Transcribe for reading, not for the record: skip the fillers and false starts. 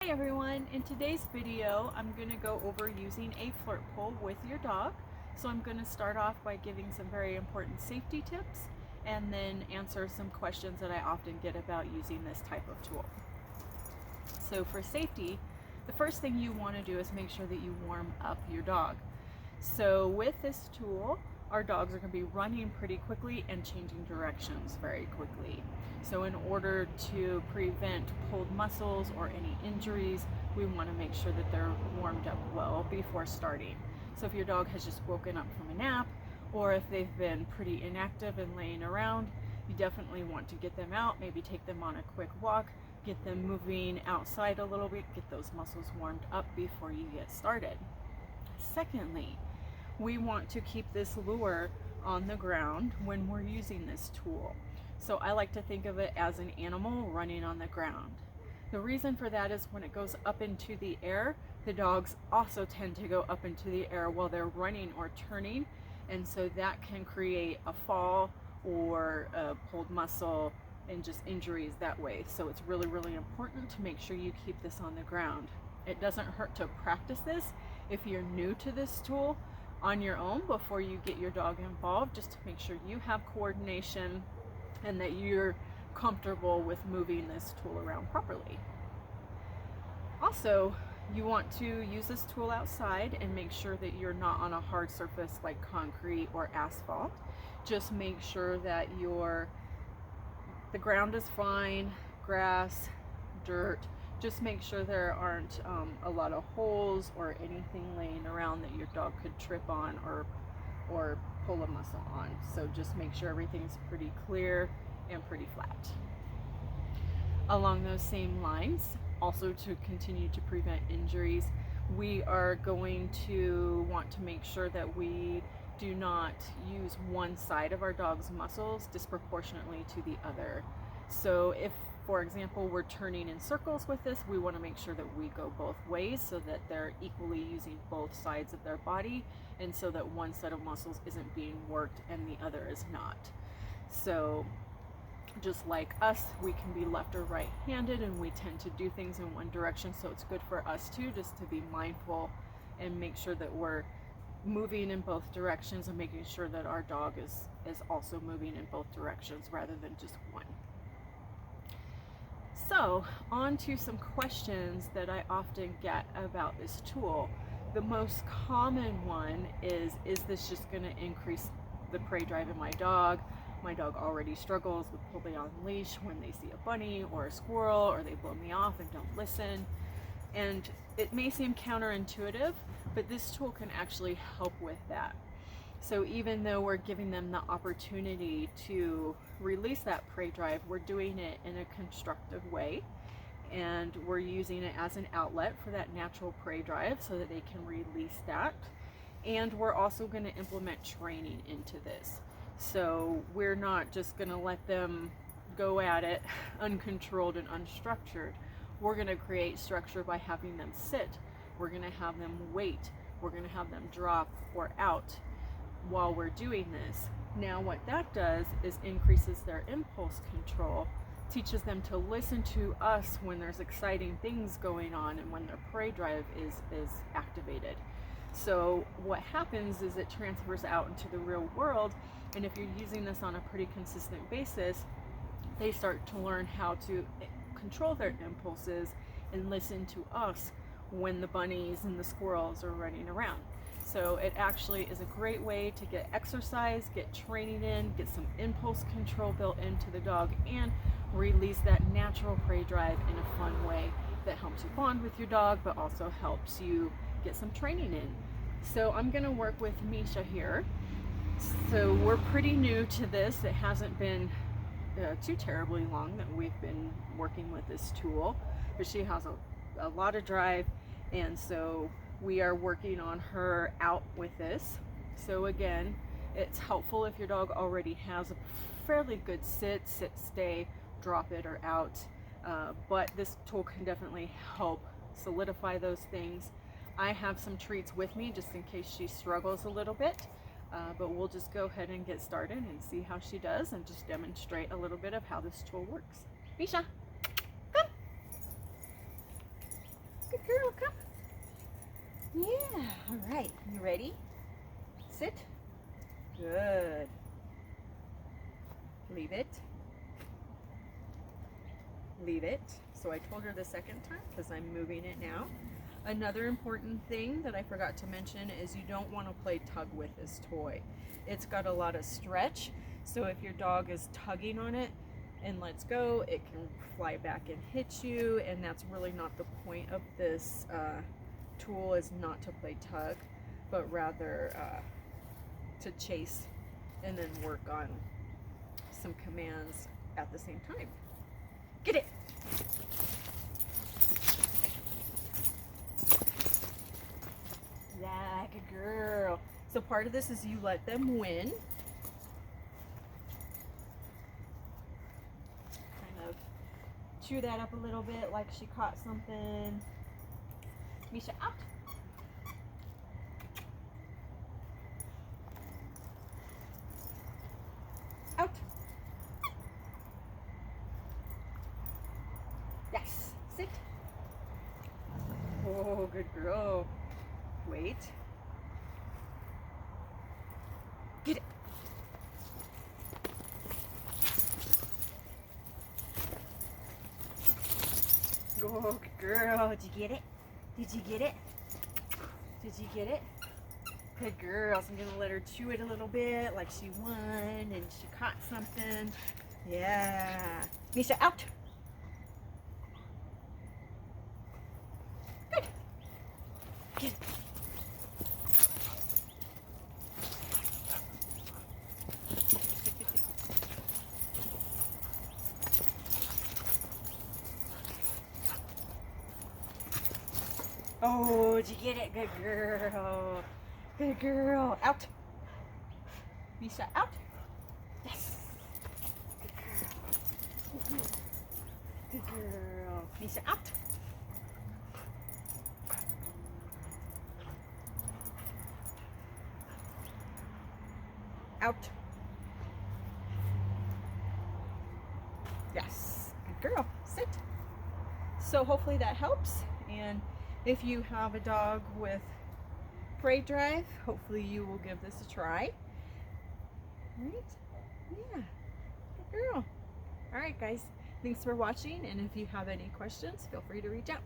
Hi everyone, in today's video I'm going to go over using a flirt pole with your dog. So I'm going to start off by giving some very important safety tips and then answer some questions that I often get about using this type of tool. So for safety, the first thing you want to do is make sure that you warm up your dog. So with this tool, our dogs are going to be running pretty quickly and changing directions very quickly. So in order to prevent pulled muscles or any injuries, we want to make sure that they're warmed up well before starting. So if your dog has just woken up from a nap, or if they've been pretty inactive and laying around, you definitely want to get them out, maybe take them on a quick walk, get them moving outside a little bit, get those muscles warmed up before you get started. Secondly, we want to keep this lure on the ground when we're using this tool. So I like to think of it as an animal running on the ground. The reason for that is when it goes up into the air, the dogs also tend to go up into the air while they're running or turning, and so that can create a fall or a pulled muscle and just injuries that way. So it's really, really important to make sure you keep this on the ground. It doesn't hurt to practice this if you're new to this tool on your own before you get your dog involved, just to make sure you have coordination and that you're comfortable with moving this tool around properly. Also, you want to use this tool outside and make sure that you're not on a hard surface like concrete or asphalt. Just make sure that the ground is fine, grass, dirt. Just make sure there aren't a lot of holes or anything laying around that your dog could trip on or pull a muscle on. So just make sure everything's pretty clear and pretty flat. Along those same lines, also to continue to prevent injuries, we are going to want to make sure that we do not use one side of our dog's muscles disproportionately to the other. So if, for example, we're turning in circles with this, we want to make sure that we go both ways so that they're equally using both sides of their body, and so that one set of muscles isn't being worked and the other is not. So just like us, we can be left or right-handed and we tend to do things in one direction, so it's good for us too just to be mindful and make sure that we're moving in both directions and making sure that our dog is also moving in both directions rather than just one. So, on to some questions that I often get about this tool. The most common one is this just going to increase the prey drive in my dog? My dog already struggles with pulling on leash when they see a bunny or a squirrel, or they blow me off and don't listen. And it may seem counterintuitive, but this tool can actually help with that. So even though we're giving them the opportunity to release that prey drive, we're doing it in a constructive way, and we're using it as an outlet for that natural prey drive so that they can release that. And we're also going to implement training into this. So we're not just going to let them go at it uncontrolled and unstructured. We're going to create structure by having them sit. We're going to have them wait. We're going to have them drop or out while we're doing this. Now what that does is increases their impulse control, teaches them to listen to us when there's exciting things going on and when their prey drive is activated. So what happens is it transfers out into the real world, and if you're using this on a pretty consistent basis, they start to learn how to control their impulses and listen to us when the bunnies and the squirrels are running around. So it actually is a great way to get exercise, get training in, get some impulse control built into the dog, and release that natural prey drive in a fun way that helps you bond with your dog, but also helps you get some training in. So I'm going to work with Misha here. So we're pretty new to this. It hasn't been too terribly long that we've been working with this tool, but she has a lot of drive, and so we are working on her out with this. So again, it's helpful if your dog already has a fairly good sit, stay, drop it, or out, but this tool can definitely help solidify those things. I have some treats with me just in case she struggles a little bit, but we'll just go ahead and get started and see how she does and just demonstrate a little bit of how this tool works. Misha, come! Good girl, come. Yeah, all right. You ready? Sit. Good. Leave it. Leave it. So I told her the second time because I'm moving it now. Another important thing that I forgot to mention is you don't want to play tug with this toy. It's got a lot of stretch, so if your dog is tugging on it and lets go, it can fly back and hit you, and that's really not the point of this tool, is not to play tug, but rather to chase and then work on some commands at the same time. Get it! Yeah, good girl. So part of this is you let them win. Kind of chew that up a little bit like she caught something. Misha, out. Out. Yes, sit. Oh, good girl. Wait. Get it. Oh, good girl. Did you get it? Did you get it? Did you get it? Good girl. So I'm going to let her chew it a little bit like she won and she caught something. Yeah. Misha, out. Good. Get it. Oh, did you get it? Good girl. Good girl. Out. Misha, out. Yes. Good girl. Good girl. Misha, out. Out. Yes. Good girl. Sit. So hopefully that helps. And if you have a dog with prey drive, hopefully you will give this a try. Right? Yeah. Good girl. All right, guys. Thanks for watching. And if you have any questions, feel free to reach out.